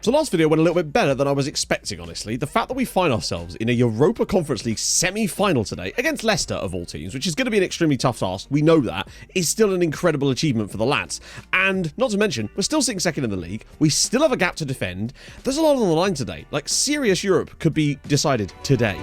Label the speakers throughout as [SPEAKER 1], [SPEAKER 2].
[SPEAKER 1] So last video went a little bit better than I was expecting, honestly. The fact that we find ourselves in a Europa Conference League semi-final today against Leicester of all teams, which is going to be an extremely tough task, we know that, is still an incredible achievement for the lads. And not to mention, we're still sitting second in the league. We still have a gap to defend. There's a lot on the line today. Like, serious Europe could be decided today.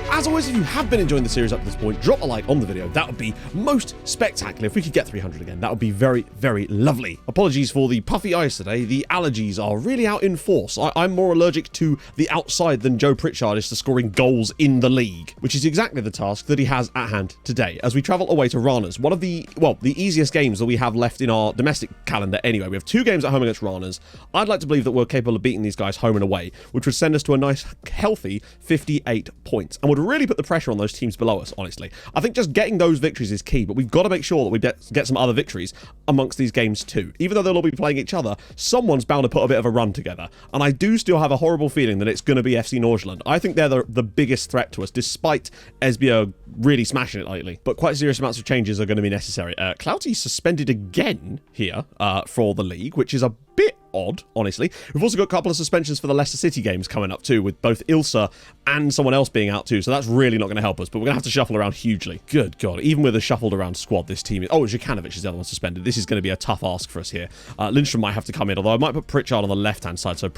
[SPEAKER 1] As always, if you have been enjoying the series up to this point, drop a like on the video. That would be most spectacular. If we could get 300 again, that would be very, very lovely. Apologies for the puffy eyes today. The allergies are really out in force. I'm more allergic to the outside than Joe Pritchard is to scoring goals in the league, which is exactly the task that he has at hand today as we travel away to Ranas, one of the easiest games that we have left in our domestic calendar anyway. We have 2 games at home against Ranas. I'd like to believe that we're capable of beating these guys home and away, which would send us to a nice, healthy 58 points and would really put the pressure on those teams below us, honestly. I think just getting those victories is key, but we've got to make sure that we get some other victories amongst these games too. Even though they'll all be playing each other, someone's bound to put a bit of a run together. And I do still have a horrible feeling that it's going to be FC Nordsjælland. I think they're the biggest threat to us, despite Esbjerg really smashing it lately. But quite serious amounts of changes are going to be necessary. Clouty's suspended again here for the league, which is a bit odd, honestly. We've also got a couple of suspensions for the Leicester City games coming up too, with both Ilsa and someone else being out too, so that's really not going to help us, but we're going to have to shuffle around hugely. Good God, even with a shuffled around squad, this team is... Oh, Jukanovic is the other one suspended. This is going to be a tough ask for us here. Lindstrom might have to come in, although I might put Pritchard on the left-hand side so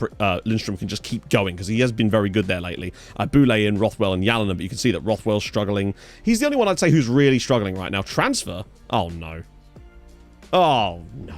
[SPEAKER 1] Lindstrom can just keep going, because he has been very good there lately. Boulay in, Rothwell and Yalanen, but you can see that Rothwell's struggling. He's the only one I'd say who's really struggling right now. Transfer? Oh, no. Oh, no.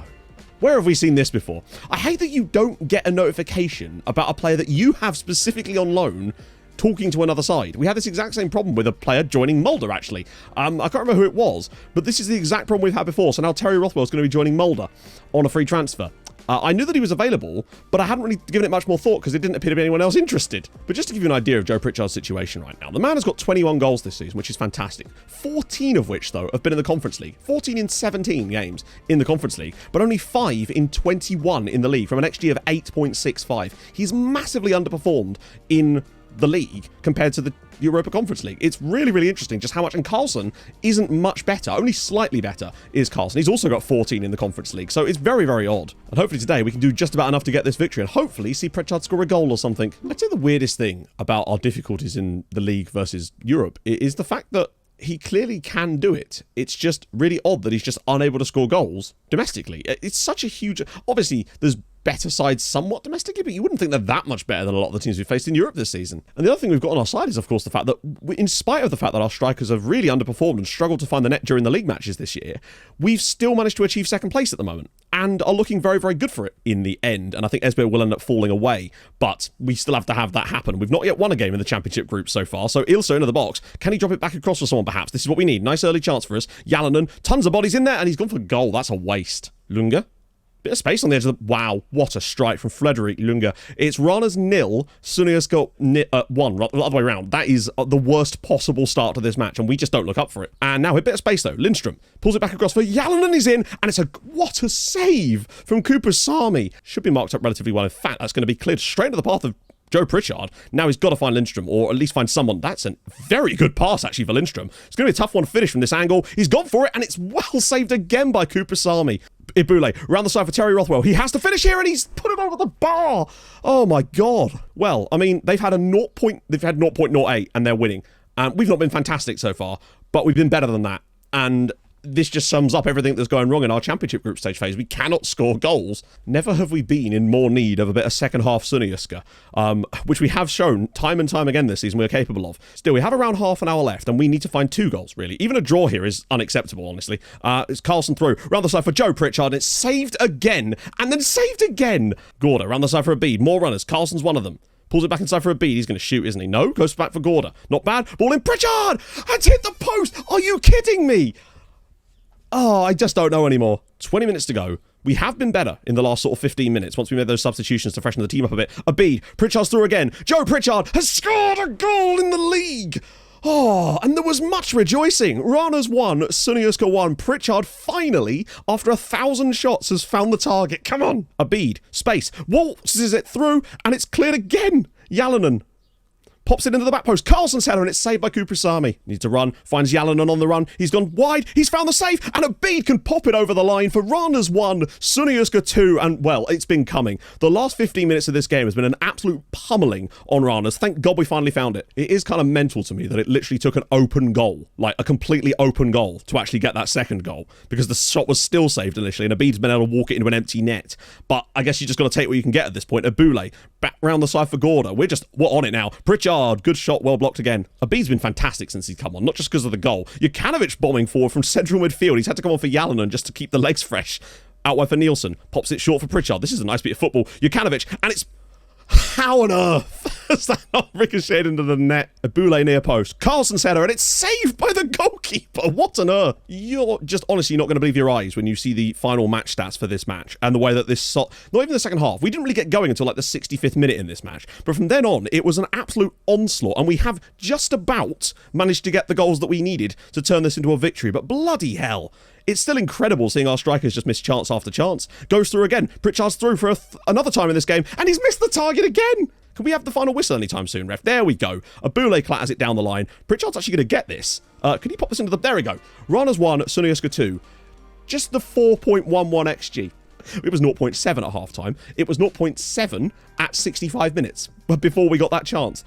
[SPEAKER 1] Where have we seen this before? I hate that you don't get a notification about a player that you have specifically on loan talking to another side. We had this exact same problem with a player joining Mulder, actually. I can't remember who it was, but this is the exact problem we've had before. So now Terry Rothwell is going to be joining Mulder on a free transfer. I knew that he was available, but I hadn't really given it much more thought because it didn't appear to be anyone else interested. But just to give you an idea of Joe Pritchard's situation right now, the man has got 21 goals this season, which is fantastic. 14 of which, though, have been in the Conference League. 14 in 17 games in the Conference League, but only 5 in 21 in the league from an XG of 8.65. He's massively underperformed in the league compared to the Europa Conference League. It's really, really interesting just how much, and Carlson isn't much better, only slightly better is Carlson. He's also got 14 in the Conference League, so it's very, very odd. And hopefully today we can do just about enough to get this victory and hopefully see Pritchard score a goal or something. I'd say the weirdest thing about our difficulties in the league versus Europe is the fact that he clearly can do it. It's just really odd that he's just unable to score goals domestically. It's such a huge... Obviously, there's better sides somewhat domestically, but you wouldn't think they're that much better than a lot of the teams we've faced in Europe this season. And the other thing we've got on our side is, of course, the fact that in spite of the fact that our strikers have really underperformed and struggled to find the net during the league matches this year, we've still managed to achieve second place at the moment and are looking very, very good for it in the end. And I think Esbjerg will end up falling away, but we still have to have that happen. We've not yet won a game in the championship group so far, so Ilsa into the box. Can he drop it back across for someone, perhaps? This is what we need. Nice early chance for us. Yalanen, tons of bodies in there, and he's gone for goal. That's a waste. Lunga? Bit of space on the edge of the... Wow, what a strike from Frederick Lunga. It's Ranas 0, Suniosko 1, the other way around. That is the worst possible start to this match, and we just don't look up for it. And now a bit of space, though. Lindstrom pulls it back across for Yalanen, is in, and it's a... What a save from Cooper Sami. Should be marked up relatively well. In fact, that's going to be cleared straight into the path of Joe Pritchard. Now he's got to find Lindstrom, or at least find someone. That's a very good pass, actually, for Lindstrom. It's going to be a tough one to finish from this angle. He's gone for it, and it's well saved again by Cooper Sami. Ibule, round the side for Terry Rothwell. He has to finish here, and he's put it over the bar. Oh, my God. Well, I mean, they've had 0.08, and they're winning. We've not been fantastic so far, but we've been better than that. And this just sums up everything that's going wrong in our championship group stage phase. We cannot score goals. Never have we been in more need of a bit of second half Sunioska, which we have shown time and time again this season we're capable of. Still, we have around half an hour left, and we need to find 2 goals, really. Even a draw here is unacceptable, honestly. It's Carlson through. Round the side for Joe Pritchard, and it's saved again, and then saved again. Gorda, round the side for a bead. More runners. Carlson's one of them. Pulls it back inside for a bead. He's going to shoot, isn't he? No. Goes back for Gorda. Not bad. Ball in. Pritchard! And hit the post! Are you kidding me? Oh, I just don't know anymore. 20 minutes to go. We have been better in the last sort of 15 minutes once we made those substitutions to freshen the team up a bit. A bead. Pritchard's through again. Joe Pritchard has scored a goal in the league. Oh, and there was much rejoicing. Ranas 1, Sunioska 1. Pritchard finally, after 1,000 shots, has found the target. Come on. A bead. Space. Waltzes it through, and it's cleared again. Yalanen pops it into the back post. Carlson's header, and it's saved by Kuprasami. Needs to run, finds Yalanen on the run. He's gone wide, he's found the save, and Abid can pop it over the line for Rana's 1, Sunayuska 2, and well, it's been coming. The last 15 minutes of this game has been an absolute pummeling on Rana's. Thank God we finally found it. It is kind of mental to me that it literally took an open goal, like a completely open goal, to actually get that second goal, because the shot was still saved initially, and Abid's been able to walk it into an empty net. But I guess you just got to take what you can get at this point. Abule, back round the side for Gorda. We're on it now. Pritchard, good shot, well blocked again. Abid's been fantastic since he's come on, not just because of the goal. Jukanovic bombing forward from central midfield. He's had to come on for Yalanen just to keep the legs fresh. Out wide for Nielsen. Pops it short for Pritchard. This is a nice bit of football. Jukanovic, and it's... How on earth has that not ricocheted into the net? Abule near post. Carlson's header, and it's saved by the goalkeeper. What on earth? You're just honestly not going to believe your eyes when you see the final match stats for this match and the way that this... Not even the second half. We didn't really get going until like the 65th minute in this match. But from then on, it was an absolute onslaught, and we have just about managed to get the goals that we needed to turn this into a victory. But bloody hell. It's still incredible seeing our strikers just miss chance after chance. Goes through again. Pritchard's through for another time in this game, and he's missed the target again. Can we have the final whistle anytime soon, ref? There we go. Abule clatters it down the line. Pritchard's actually going to get this. Can you pop this into the... There we go. Rana's 1, Sunayuska 2. Just the 4.11 XG. It was 0.7 at half-time. It was 0.7 at 65 minutes before we got that chance.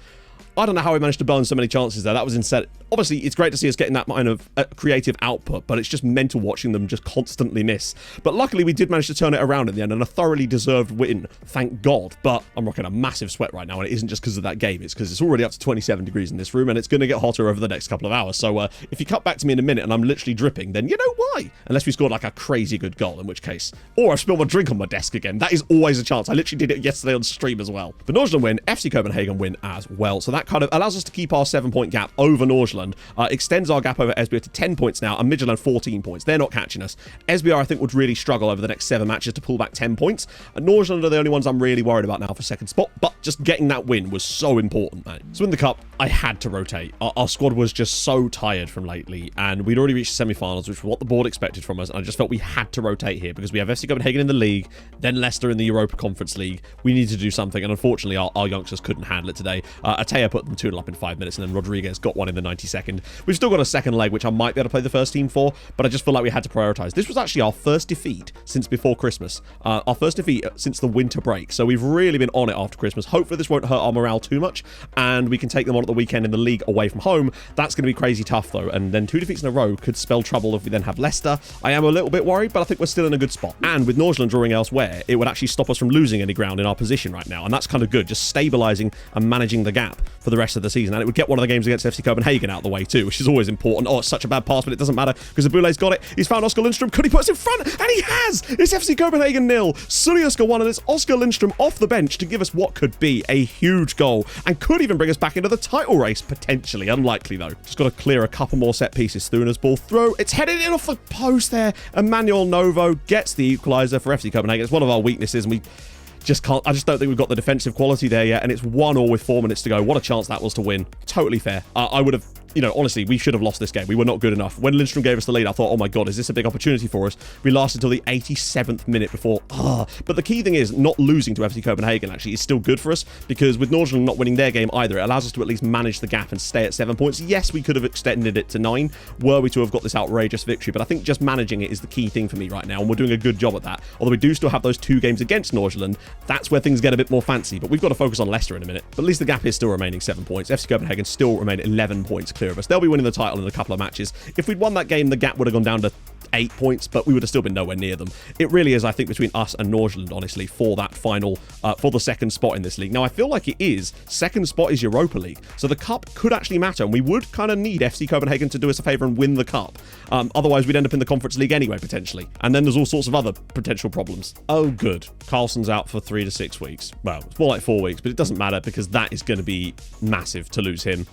[SPEAKER 1] I don't know how we managed to burn so many chances there. That was insane. Obviously, it's great to see us getting that kind of creative output, but it's just mental watching them just constantly miss. But luckily, we did manage to turn it around in the end, and a thoroughly deserved win, thank God. But I'm rocking a massive sweat right now, and it isn't just because of that game. It's because it's already up to 27 degrees in this room, and it's going to get hotter over the next couple of hours. So if you cut back to me in a minute and I'm literally dripping, then you know why. Unless we scored like a crazy good goal, in which case. Or I've spilled my drink on my desk again. That is always a chance. I literally did it yesterday on stream as well. But Nordsjælland win, FC Copenhagen win as well. So that kind of allows us to keep our 7-point gap over Nordsjælland, extends our gap over Esbjerg to 10 points now, and Midtjylland 14 points. They're not catching us. Esbjerg, I think, would really struggle over the next 7 matches to pull back 10 points. And Nordsjælland are the only ones I'm really worried about now for second spot, but just getting that win was so important, man. So in the cup, I had to rotate. Our squad was just so tired from lately, and we'd already reached the semi-finals, which was what the board expected from us, and I just felt we had to rotate here because we have FC Copenhagen in the league, then Leicester in the Europa Conference League. We needed to do something, and unfortunately, our youngsters couldn't handle it today. Atea put them 2-0 up in 5 minutes, and then Rodriguez got one in the 92nd. We've still got a second leg, which I might be able to play the first team for, but I just feel like we had to prioritise. This was actually our first defeat since before Christmas. Our first defeat since the winter break, so we've really been on it after Christmas. Hopefully this won't hurt our morale too much, and we can take them on at the weekend in the league away from home. That's going to be crazy tough, though, and then 2 defeats in a row could spell trouble if we then have Leicester. I am a little bit worried, but I think we're still in a good spot. And with Nordsjælland drawing elsewhere, it would actually stop us from losing any ground in our position right now, and that's kind of good, just stabilising and managing the gap for the rest of the season. And it would get one of the games against FC Copenhagen out of the way too, which is always important. Oh, it's such a bad pass, but it doesn't matter because Abule's got it. He's found Oscar Lindstrom. Could he put us in front? And he has! It's FC Copenhagen 0, Sunayuska 1, and it's Oscar Lindstrom off the bench to give us what could be a huge goal and could even bring us back into the title race, potentially. Unlikely, though. Just got to clear a couple more set pieces. Thuna's ball throw. It's headed in off the post there. Emmanuel Novo gets the equaliser for FC Copenhagen. It's one of our weaknesses, and we just can't. I just don't think we've got the defensive quality there yet, and it's 1-1 with 4 minutes to go. What a chance that was to win. Totally fair. I would have... You know, honestly, we should have lost this game. We were not good enough. When Lindstrom gave us the lead, I thought, oh my God, is this a big opportunity for us? We lasted until the 87th minute before. But the key thing is not losing to FC Copenhagen, actually, is still good for us because with Nordsjælland not winning their game either, it allows us to at least manage the gap and stay at 7 points. Yes, we could have extended it to 9 were we to have got this outrageous victory, but I think just managing it is the key thing for me right now, and we're doing a good job at that. Although we do still have those 2 games against Nordsjælland, that's where things get a bit more fancy, but we've got to focus on Leicester in a minute. But at least the gap is still remaining 7 points. FC Copenhagen still remain 11 points clear of us. They'll be winning the title in a couple of matches. If we'd won that game, the gap would have gone down to 8 points, but we would have still been nowhere near them. It really is, I think, between us and Nordsjælland, honestly, for that final, for the second spot in this league. Now, I feel like it is. Second spot is Europa League, so the cup could actually matter, and we would kind of need FC Copenhagen to do us a favour and win the cup. Otherwise, we'd end up in the Conference League anyway, potentially. And then there's all sorts of other potential problems. Oh, good. Carlson's out for 3 to 6 weeks. Well, it's more like 4 weeks, but it doesn't matter because that is going to be massive to lose him.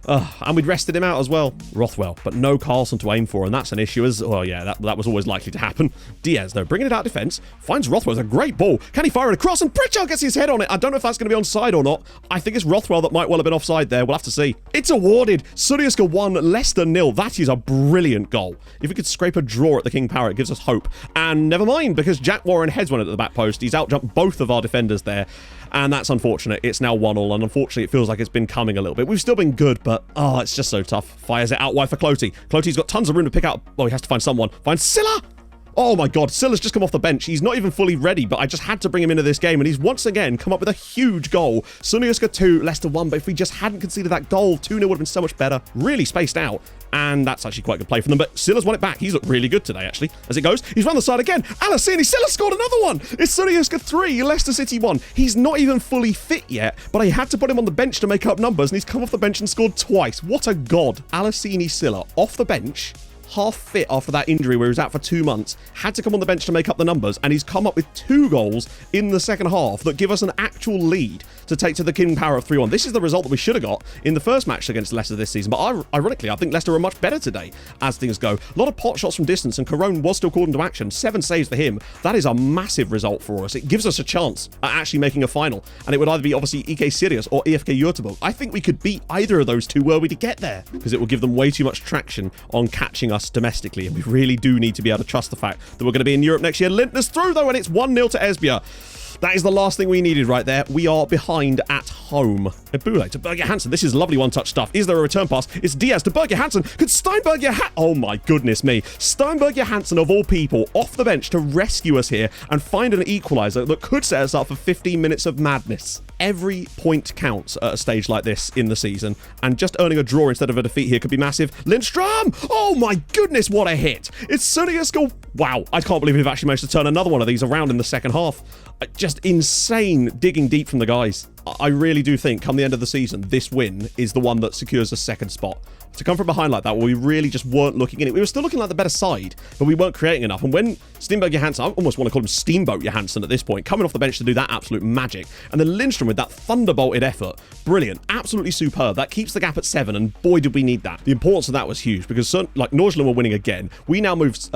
[SPEAKER 1] And we'd rested him out as well. Rothwell, but no Carlson to aim for, and that's an issue as... Oh, yeah, that was always likely to happen. Diaz, though, bringing it out defence, finds Rothwell. It's a great ball. Can he fire it across? And Pritchard gets his head on it. I don't know if that's going to be onside or not. I think it's Rothwell that might well have been offside there. We'll have to see. It's awarded. Sunayuska 1, Leicester 0. That is a brilliant goal. If we could scrape a draw at the King Power, it gives us hope. And never mind, because Jack Warren heads one at the back post. He's outjumped both of our defenders there. and that's unfortunate. It's now 1-1, and unfortunately it feels like it's been coming a little bit. We've still been good, but oh, it's just so tough. Fires it out wide for Cloty. Cloty's got tons of room to pick out. Oh, he has to find someone. Find Scylla! Oh my god, Scylla's just come off the bench. He's not even fully ready, but I just had to bring him into this game, and he's once again come up with a huge goal. Sunioska 2, Leicester 1, but if we just hadn't conceded that goal, 2-0 would have been so much better. Really spaced out, and that's actually quite a good play from them, but Scylla's won it back. He's looked really good today, actually. As it goes, he's run the side again. Alassini, Scylla scored another one. It's Sunioska 3, Leicester City 1. He's not even fully fit yet, but I had to put him on the bench to make up numbers, and he's come off the bench and scored twice. What a god. Alassini Scylla off the bench, half fit after that injury where he was out for 2 months, had to come on the bench to make up the numbers, and he's come up with 2 goals in the second half that give us an actual lead to take to the King Power of 3-1. This is the result that we should have got in the first match against Leicester this season, but ironically, I think Leicester are much better today as things go. A lot of pot shots from distance, and Carone was still called into action. 7 saves for him. That is a massive result for us. It gives us a chance at actually making a final, and it would either be obviously EK Sirius or EFK Göteborg. I think we could beat either of those two were we to get there, because it will give them way too much traction on catching us domestically, and we really do need to be able to trust the fact that we're going to be in Europe next year. Lindner's through though, and it's 1-0 to Esbjerg. That is the last thing we needed right there. We are behind at home. Ebule to Berger Hansen. This is lovely one-touch stuff. Is there a return pass? It's Diaz to Berger Hansen. Could Steinberg Oh my goodness me. Steinberg Johansson, of all people, off the bench to rescue us here and find an equaliser that could set us up for 15 minutes of madness. Every point counts at a stage like this in the season, and just earning a draw instead of a defeat here could be massive. Lindstrom! Oh my goodness, what a hit! It's Sunioska. Wow, I can't believe we've actually managed to turn another one of these around in the second half. Just insane digging deep from the guys. I really do think come the end of the season, this win is the one that secures the second spot. To come from behind like that, where we really just weren't looking in it. We were still looking like the better side, but we weren't creating enough. And when Steamboat Johansson, I almost want to call him Steamboat Johansson at this point, coming off the bench to do that absolute magic. And then Lindstrom with that thunderbolted effort. Brilliant. Absolutely superb. That keeps the gap at 7, and boy, did we need that. The importance of that was huge, because like Nordsjælland were winning again. We now moved,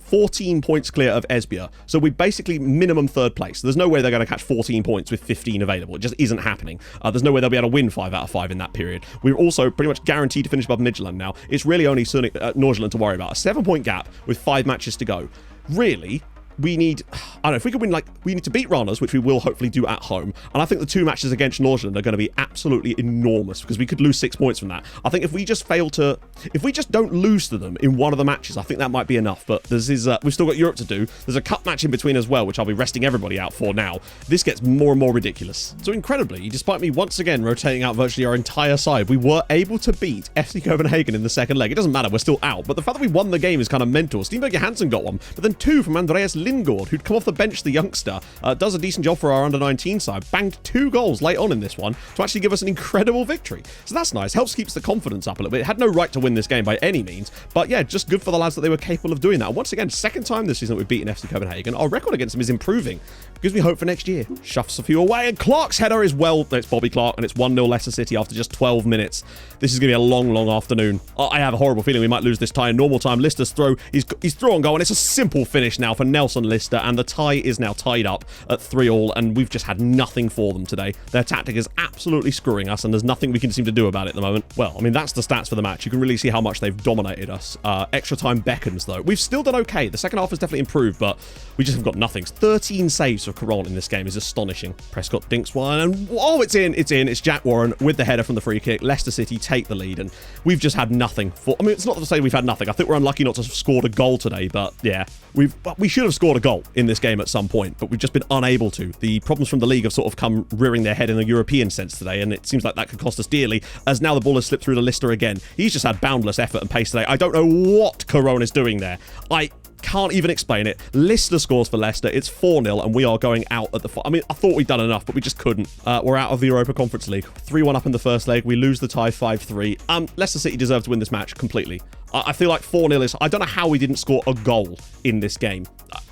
[SPEAKER 1] 14 points clear of Esbjerg. So we basically minimum 3rd place. There's no way they're going to catch 14 points with 15 available. It just isn't happening. There's no way they'll be able to win 5 out of 5 in that period. We're also pretty much guaranteed to finish above Midtjylland now. It's really only Nordsjælland to worry about. A 7-point gap with 5 matches to go. Really, we need, I don't know, if we could win, like, we need to beat Randers, which we will hopefully do at home. And I think the 2 matches against Nordsjælland are going to be absolutely enormous, because we could lose 6 points from that. I think if we just don't lose to them in one of the matches, I think that might be enough. But we've still got Europe to do. There's a cup match in between as well, which I'll be resting everybody out for now. This gets more and more ridiculous. So incredibly, despite me once again rotating out virtually our entire side, we were able to beat FC Copenhagen in the second leg. It doesn't matter, we're still out. But the fact that we won the game is kind of mental. Steenberg Johansson got one, but then 2 from Andreas Lindgaard, who'd come off the bench, the youngster, does a decent job for our under-19 side, banged 2 goals late on in this one to actually give us an incredible victory. So that's nice, helps keeps the confidence up a little bit. It had no right to win this game by any means, but yeah, just good for the lads that they were capable of doing that. And once again, second time this season that we've beaten FC Copenhagen. Our record against them is improving. Gives me hope for next year. Shuffles a few away, and Clark's header is it's Bobby Clark, and it's 1-0 Leicester City after just 12 minutes. This is going to be a long, long afternoon. I have a horrible feeling we might lose this tie in normal time. Lister's throw, he's through on goal, and it's a simple finish now for Nelson Lister, and the tie is now tied up at 3-3, and we've just had nothing for them today. Their tactic is absolutely screwing us, and there's nothing we can seem to do about it at the moment. Well, I mean, that's the stats for the match. You can really see how much they've dominated us. Extra time beckons, though. We've still done okay. The second half has definitely improved, but we just have got nothing. 13 saves for Caron in this game is astonishing. Prescott dinks one, and oh, it's in. It's Jack Warren with the header from the free kick. Leicester City take the lead, and we've just had nothing for. I mean, it's not to say we've had nothing. I think we're unlucky not to have scored a goal today, but yeah, we should have scored a goal in this game at some point, but we've just been unable to. The problems from the league have sort of come rearing their head in a European sense today, and it seems like that could cost us dearly, as now the ball has slipped through to Lister again. He's just had boundless effort and pace today. I don't know what Caron is doing there. I can't even explain it. Lister scores for Leicester. It's 4-0, and we are going out at the... I mean, I thought we'd done enough, but we just couldn't. We're out of the Europa Conference League. 3-1 up in the first leg. We lose the tie 5-3. Leicester City deserve to win this match completely. I feel like 4-0 is... I don't know how we didn't score a goal in this game.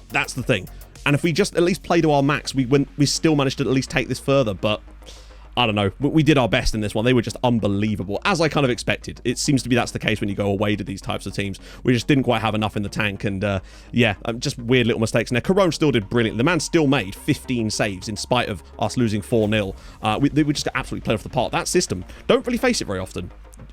[SPEAKER 1] That's the thing. And if we just at least play to our max, we still managed to at least take this further, but... I don't know. We did our best in this one. They were just unbelievable, as I kind of expected. It seems to be that's the case when you go away to these types of teams. We just didn't quite have enough in the tank, and yeah, just weird little mistakes. Now, Caron still did brilliant. The man still made 15 saves in spite of us losing 4-0. We just got absolutely played off the park. That system, don't really face it very often.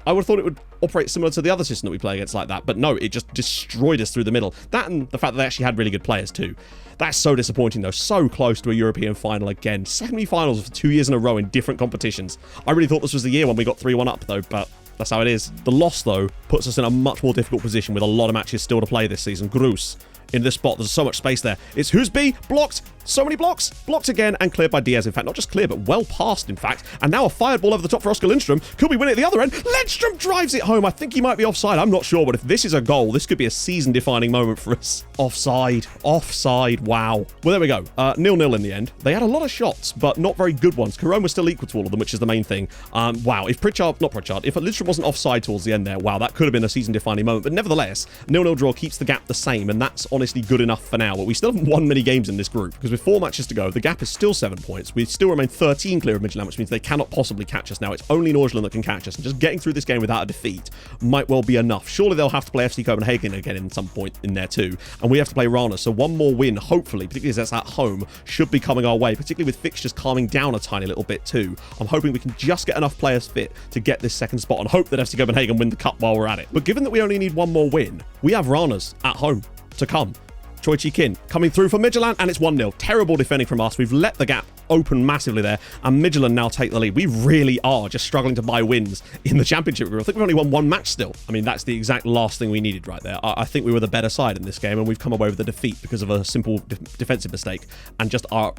[SPEAKER 1] I would have thought it would operate similar to the other system that we play against like that, but no, it just destroyed us through the middle. That and the fact that they actually had really good players too. That's so disappointing though. So close to a European final again. Semi-finals for 2 years in a row in different competitions. I really thought this was the year when we got 3-1 up though, but that's how it is. The loss though puts us in a much more difficult position with a lot of matches still to play this season. Grus in this spot. There's so much space there. It's Husby, blocked. So many blocks. Blocked again and cleared by Diaz. In fact, not just clear, but well passed, in fact. And now a fired ball over the top for Oscar Lindstrom. Could we win it at the other end? Lindstrom drives it home. I think he might be offside. I'm not sure, but if this is a goal, this could be a season-defining moment for us. Offside. Offside. Wow. Well, there we go. 0-0 in the end. They had a lot of shots, but not very good ones. Carone was still equal to all of them, which is the main thing. Wow. If Lindstrom wasn't offside towards the end there, wow, that could have been a season-defining moment. But nevertheless, 0-0 draw keeps the gap the same, and that's honestly good enough for now. But we still haven't won many games in this group, because with 4 matches to go, the gap is still 7 points. We still remain 13 clear of Midtjylland, which means they cannot possibly catch us now. It's only Nordsjælland that can catch us, and just getting through this game without a defeat might well be enough. Surely they'll have to play FC Copenhagen again in some point in there too, and we have to play Rana, so one more win, hopefully, particularly as that's at home, should be coming our way, particularly with fixtures calming down a tiny little bit too. I'm hoping we can just get enough players fit to get this second spot and hope that FC Copenhagen win the cup while we're at it. But given that we only need one more win, we have Rana's at home to come. Choi Chi-kin coming through for Midtjylland, and it's 1-0. Terrible defending from us. We've let the gap open massively there, and Midtjylland now take the lead. We really are just struggling to buy wins in the championship group. I think we've only won one match still. I mean, that's the exact last thing we needed right there. I think we were the better side in this game, and we've come away with a defeat because of a simple defensive mistake and just our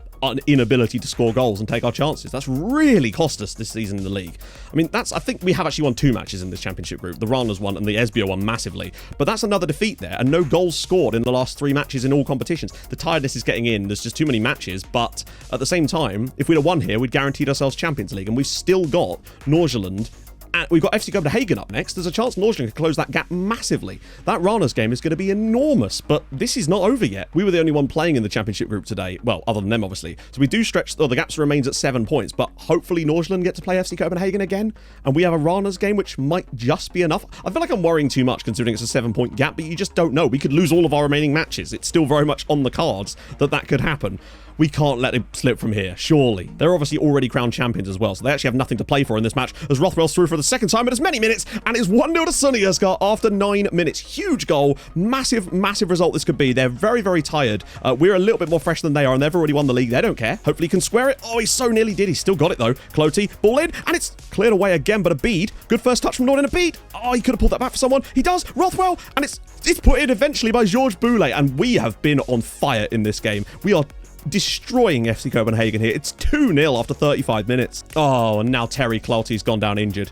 [SPEAKER 1] inability to score goals and take our chances. That's really cost us this season in the league. I mean, I think we have actually won 2 matches in this championship group. The Rana's one and the Esbjerg one massively, but that's another defeat there, and no goals scored in the last 3 matches in all competitions. The tiredness is getting in. There's just too many matches, but at the same time, if we'd have won here, we'd guaranteed ourselves Champions League, and we've still got Nordsjælland. And we've got FC Copenhagen up next. There's a chance Nordsjælland could close that gap massively. That Rana's game is going to be enormous, but this is not over yet. We were the only one playing in the championship group today. Well, other than them, obviously. So we do stretch, the gap remains at 7 points, but hopefully Nordsjælland get to play FC Copenhagen again, and we have a Rana's game, which might just be enough. I feel like I'm worrying too much considering it's a 7-point gap, but you just don't know. We could lose all of our remaining matches. It's still very much on the cards that could happen. We can't let it slip from here, surely. They're obviously already crowned champions as well, so they actually have nothing to play for in this match, as Rothwell's through for the second time in as many minutes, and it's 1-0 to SecondYellowCard after 9 minutes. Huge goal. Massive, massive result this could be. They're very, very tired. We're a little bit more fresh than they are, and they've already won the league. They don't care. Hopefully he can square it. Oh, he so nearly did. He still got it, though. Cloty, ball in, and it's cleared away again, but a bead. Good first touch from Nordic, and a bead. Oh, he could have pulled that back for someone. He does. Rothwell, and it's put in eventually by Georges Boulet, and we have been on fire in this game. We are destroying FC Copenhagen here. It's 2-0 after 35 minutes. Oh, and now Terry Clouty's gone down injured.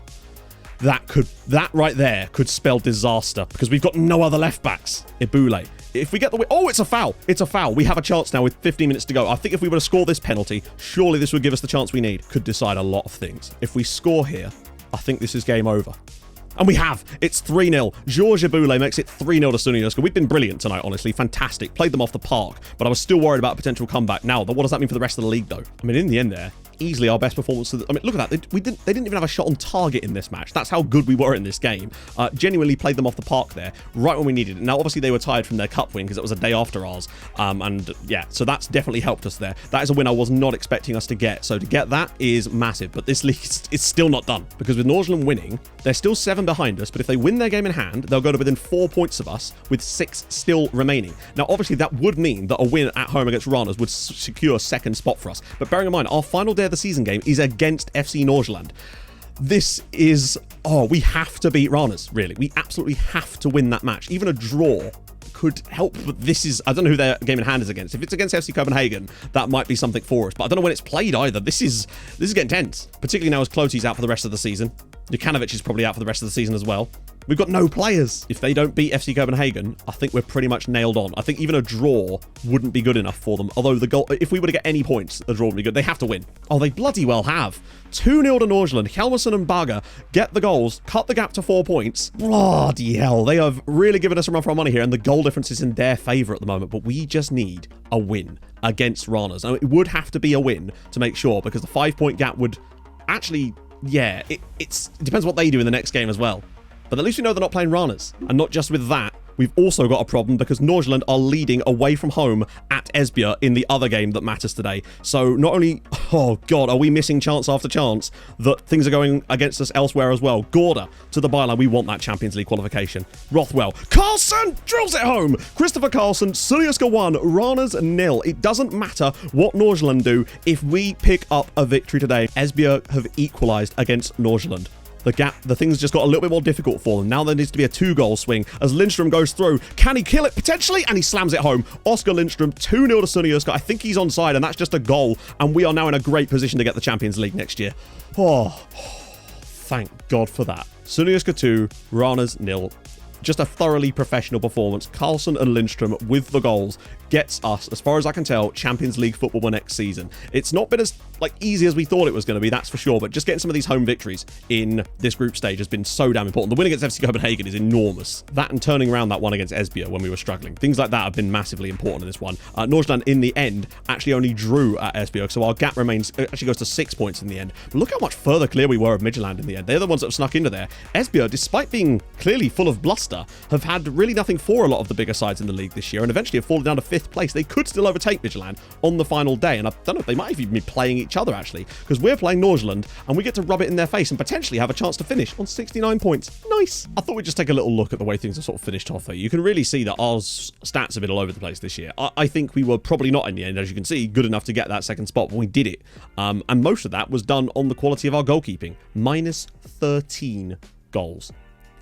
[SPEAKER 1] That right there could spell disaster, because we've got no other left backs. Ibule. If we get the win, oh, it's a foul. It's a foul. We have a chance now with 15 minutes to go. I think if we were to score this penalty, surely this would give us the chance we need. Could decide a lot of things. If we score here, I think this is game over. And we have. It's 3-0. Georges Boulet makes it 3-0 to SecondYellowCard. We've been brilliant tonight, honestly. Fantastic. Played them off the park, but I was still worried about a potential comeback. Now, what does that mean for the rest of the league, though? I mean, in the end there, easily our best performance. I mean, look at that. They didn't even have a shot on target in this match. That's how good we were in this game. Genuinely played them off the park there, right when we needed it. Now, obviously, they were tired from their cup win because it was a day after ours. And yeah, so that's definitely helped us there. That is a win I was not expecting us to get. So to get that is massive. But this league is still not done, because with Nordsjælland winning, they're still 7 behind us. But if they win their game in hand, they'll go to within 4 points of us with 6 still remaining. Now, obviously, that would mean that a win at home against Rana's would secure second spot for us. But bearing in mind, our final day of the season game is against FC Nordsjælland. This is... Oh, we have to beat Rana's, really. We absolutely have to win that match. Even a draw could help, but this is... I don't know who their game in hand is against. If it's against FC Copenhagen, that might be something for us. But I don't know when it's played either. This is getting tense. Particularly now as Cloty's out for the rest of the season. Jukanovic is probably out for the rest of the season as well. We've got no players. If they don't beat FC Copenhagen, I think we're pretty much nailed on. I think even a draw wouldn't be good enough for them. Although the goal, if we were to get any points, the draw would be good. They have to win. Oh, they bloody well have. 2-0 to Nordsjælland. Helmerson and Baga get the goals, cut the gap to 4 points. Bloody hell. They have really given us a run for our money here, and the goal difference is in their favour at the moment. But we just need a win against Rana's. Now, it would have to be a win to make sure, because the 5-point gap would actually... Yeah, it depends what they do in the next game as well. But at least we know they're not playing Rana's. And not just with that, we've also got a problem because Nordsjælland are leading away from home at Esbjerg in the other game that matters today. So not only, oh God, are we missing chance after chance that things are going against us elsewhere as well. Gorda to the byline. We want that Champions League qualification. Rothwell. Carlson drills it home. Christopher Carlson, Sunioska 1, Ranas 0. It doesn't matter what Nordsjælland do if we pick up a victory today. Esbjerg have equalised against Nordsjælland. The things just got a little bit more difficult for them. Now there needs to be a 2-goal swing as Lindstrom goes through. Can he kill it? Potentially. And he slams it home. Oscar Lindstrom, 2-0 to Sunioska. I think he's onside, and that's just a goal. And we are now in a great position to get the Champions League next year. Oh, thank God for that. Sunioska 2, Ranas 0. Just a thoroughly professional performance. Carlson and Lindstrom with the goals gets us, as far as I can tell, Champions League football next season. It's not been as easy as we thought it was going to be, that's for sure, but just getting some of these home victories in this group stage has been so damn important. The win against FC Copenhagen is enormous. That and turning around that one against Esbjerg when we were struggling. Things like that have been massively important in this one. Nordsjælland, in the end, actually only drew at Esbjerg, so our gap actually goes to 6 points in the end. But look how much further clear we were of Midtjylland in the end. They're the ones that have snuck into there. Esbjerg, despite being clearly full of bluster, have had really nothing for a lot of the bigger sides in the league this year, and eventually have fallen down to 5th place. They could still overtake Midtjylland on the final day, and I don't know, they might even be playing each other actually, because we're playing Nordsjælland, and we get to rub it in their face and potentially have a chance to finish on 69 points. Nice. I thought we'd just take a little look at the way things are sort of finished off though. You can really see that our stats have been all over the place this year. I think we were probably not in the end, as you can see, good enough to get that second spot, but we did it. And most of that was done on the quality of our goalkeeping. Minus 13 goals.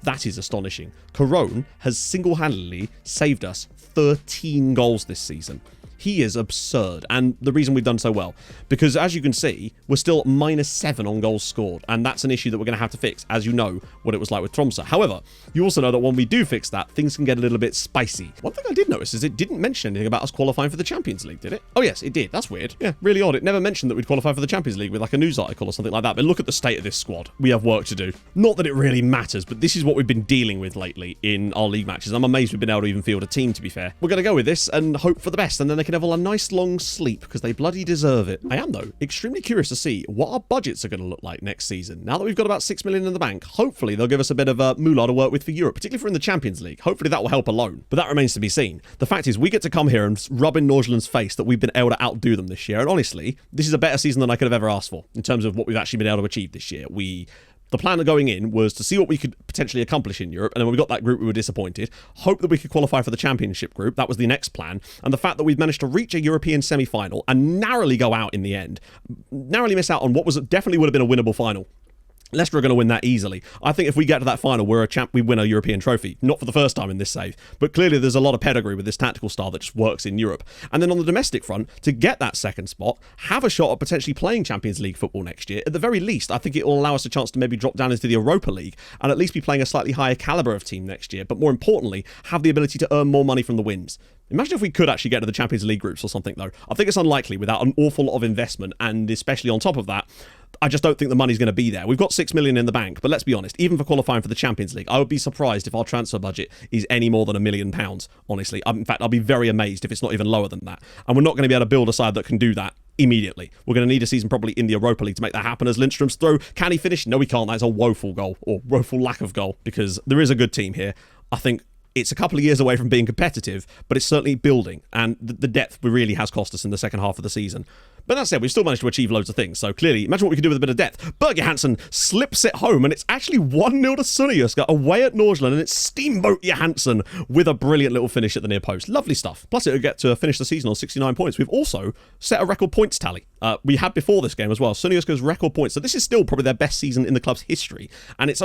[SPEAKER 1] That is astonishing. Corone has single-handedly saved us 13 goals this season. He is absurd, and the reason we've done so well, because as you can see, we're still -7 on goals scored, and that's an issue that we're going to have to fix, as you know what it was like with Tromsø. However, you also know that when we do fix that, things can get a little bit spicy. One thing I did notice is it didn't mention anything about us qualifying for the Champions League, did it? Oh yes, it did. That's weird. Yeah, really odd. It never mentioned that we'd qualify for the Champions League with like a news article or something like that, but look at the state of this squad. We have work to do. Not that it really matters, but this is what we've been dealing with lately in our league matches. I'm amazed we've been able to even field a team, to be fair. We're going to go with this and hope for the best, and then they can have all a nice long sleep because they bloody deserve it. I am, though, extremely curious to see what our budgets are going to look like next season. Now that we've got about 6 million in the bank, hopefully they'll give us a bit of moolah to work with for Europe, particularly for in the Champions League. Hopefully that will help alone, but that remains to be seen. The fact is, we get to come here and rub in Nordsjælland's face that we've been able to outdo them this year, and honestly, this is a better season than I could have ever asked for in terms of what we've actually been able to achieve this year. The plan of going in was to see what we could potentially accomplish in Europe, and then when we got that group, we were disappointed. Hope that we could qualify for the Championship group. That was the next plan. And the fact that we've managed to reach a European semi-final and narrowly go out in the end, narrowly miss out on what was definitely would have been a winnable final. Leicester are going to win that easily. I think if we get to that final, we win a European trophy. Not for the first time in this save, but clearly there's a lot of pedigree with this tactical style that just works in Europe. And then on the domestic front, to get that second spot, have a shot at potentially playing Champions League football next year. At the very least, I think it will allow us a chance to maybe drop down into the Europa League and at least be playing a slightly higher caliber of team next year. But more importantly, have the ability to earn more money from the wins. Imagine if we could actually get to the Champions League groups or something, though. I think it's unlikely without an awful lot of investment, and especially on top of that, I just don't think the money's going to be there. We've got 6 million in the bank, but let's be honest, even for qualifying for the Champions League, I would be surprised if our transfer budget is any more than £1 million, honestly. In fact, I'll be very amazed if it's not even lower than that. And we're not going to be able to build a side that can do that immediately. We're going to need a season probably in the Europa League to make that happen. As Lindstrom's throw, can he finish? No, he can't. That's a woeful goal, or woeful lack of goal, because there is a good team here. I think it's a couple of years away from being competitive, but it's certainly building, and the depth really has cost us in the second half of the season. But that said, we've still managed to achieve loads of things, so clearly, imagine what we can do with a bit of depth. Berge Johansson slips it home, and it's actually 1-0 to Sunioska away at Nordsjælland, and it's Steamboat Johansson with a brilliant little finish at the near post. Lovely stuff. Plus, it'll get to finish the season on 69 points. We've also set a record points tally. We had before this game as well. Sunioska's record points, so this is still probably their best season in the club's history, and it's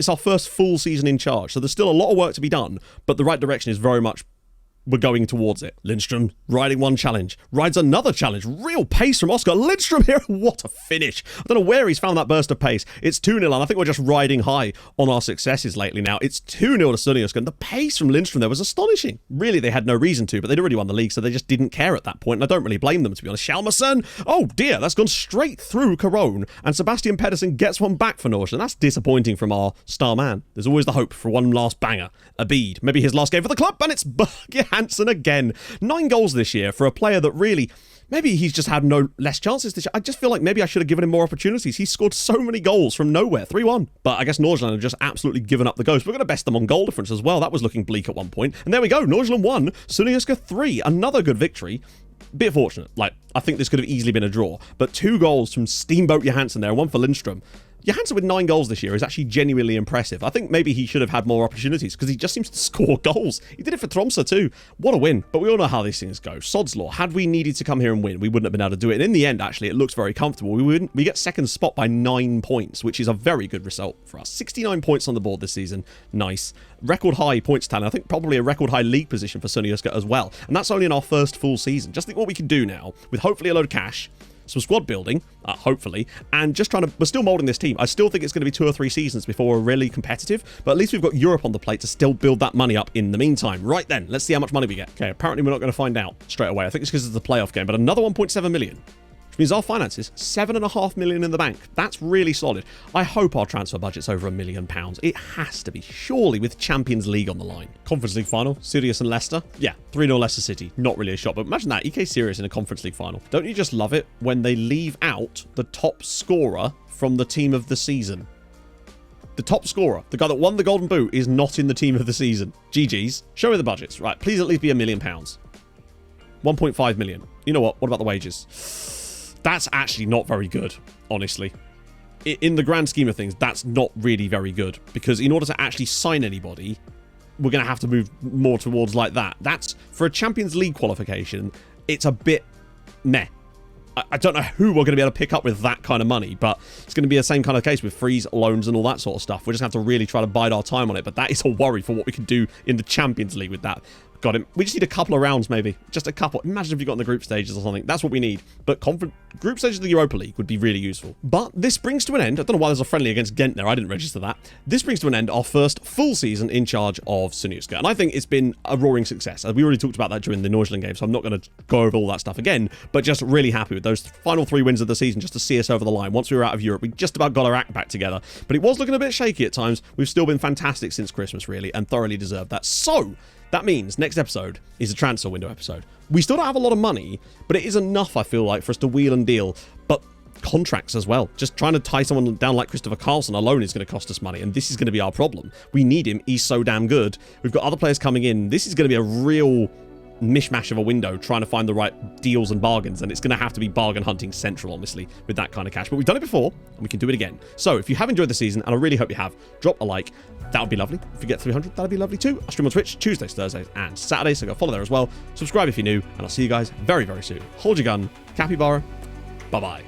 [SPEAKER 1] our first full season in charge, so there's still a lot of work to be done, but the right direction is very much we're going towards it. Lindstrom riding one challenge, rides another challenge. Real pace from Oscar Lindstrom here. What a finish. I don't know where he's found that burst of pace. It's 2-0, and I think we're just riding high on our successes lately now. It's 2-0 to Sunioska, and the pace from Lindstrom there was astonishing. Really, they had no reason to, but they'd already won the league, so they just didn't care at that point, and I don't really blame them, to be honest. Hjalmarsson, oh dear, that's gone straight through Corone, and Sebastian Pedersen gets one back for Nordsjælland. That's disappointing from our star man. There's always the hope for one last banger. Abid, maybe his last game for the club, and it's Berge Johansson again. 9 goals this year for a player that really... Maybe he's just had no less chances this year. I just feel like maybe I should have given him more opportunities. He's scored so many goals from nowhere. 3-1. But I guess Nordsjælland have just absolutely given up the ghost. We're going to best them on goal difference as well. That was looking bleak at one point. And there we go. Nordsjælland 1, SecondYellowCard 3. Another good victory. Bit fortunate. Like, I think this could have easily been a draw. But 2 goals from Steamboat Johansson there, 1 for Lindstrom. Johansson with 9 goals this year is actually genuinely impressive. I think maybe he should have had more opportunities because he just seems to score goals. He did it for Tromsø too. What a win. But we all know how these things go. Sod's law. Had we needed to come here and win, we wouldn't have been able to do it. And in the end, actually, it looks very comfortable. We get second spot by 9 points, which is a very good result for us. 69 points on the board this season. Nice. Record high points tally. I think probably a record high league position for SecondYellowCard as well. And that's only in our first full season. Just think what we can do now with hopefully a load of cash, some squad building, hopefully, and just we're still molding this team. I still think it's going to be 2 or 3 seasons before we're really competitive, but at least we've got Europe on the plate to still build that money up in the meantime. Right then, let's see how much money we get. Okay, apparently we're not going to find out straight away. I think it's because it's the playoff game, but another 1.7 million. Which means our finances, 7.5 million in the bank. That's really solid. I hope our transfer budget's over £1 million. It has to be, surely, with Champions League on the line. Conference League final, Sirius and Leicester. Yeah, 3-0 Leicester City. Not really a shot, but imagine that, EK Sirius in a Conference League final. Don't you just love it when they leave out the top scorer from the team of the season? The top scorer, the guy that won the Golden Boot, is not in the team of the season. GG's. Show me the budgets. Right, please at least be £1 million. 1.5 million. You know what? What about the wages? That's actually not very good, honestly. In the grand scheme of things, that's not really very good. Because in order to actually sign anybody, we're going to have to move more towards like that. That's, for a Champions League qualification, it's a bit meh. I don't know who we're going to be able to pick up with that kind of money, but it's going to be the same kind of case with freeze, loans, and all that sort of stuff. We just have to really try to bide our time on it, but that is a worry for what we can do in the Champions League with that. Got him. We just need a couple of rounds, maybe. Just a couple. Imagine if you got in the group stages or something. That's what we need. But group stages of the Europa League would be really useful. But this brings to an end. I don't know why there's a friendly against Ghent there. I didn't register that. This brings to an end our first full season in charge of SecondYellowCard. And I think it's been a roaring success. We already talked about that during the Nordic game, so I'm not going to go over all that stuff again. But just really happy with those final 3 wins of the season just to see us over the line. Once we were out of Europe, we just about got our act back together. But it was looking a bit shaky at times. We've still been fantastic since Christmas, really, and thoroughly deserved that. So... that means next episode is a transfer window episode. We still don't have a lot of money, but it is enough, I feel like, for us to wheel and deal. But contracts as well. Just trying to tie someone down like Christopher Carlson alone is going to cost us money, and this is going to be our problem. We need him. He's so damn good. We've got other players coming in. This is going to be a real mishmash of a window trying to find the right deals and bargains, and it's going to have to be bargain hunting central, honestly, with that kind of cash. But we've done it before, and we can do it again. So if you have enjoyed the season, and I really hope you have, drop a like. That would be lovely. If you get 300, that'd be lovely too. I stream on Twitch Tuesdays, Thursdays, and Saturdays, so go follow there as well. Subscribe if you're new, and I'll see you guys very, very soon. Hold your gun. Capybara. Bye-bye.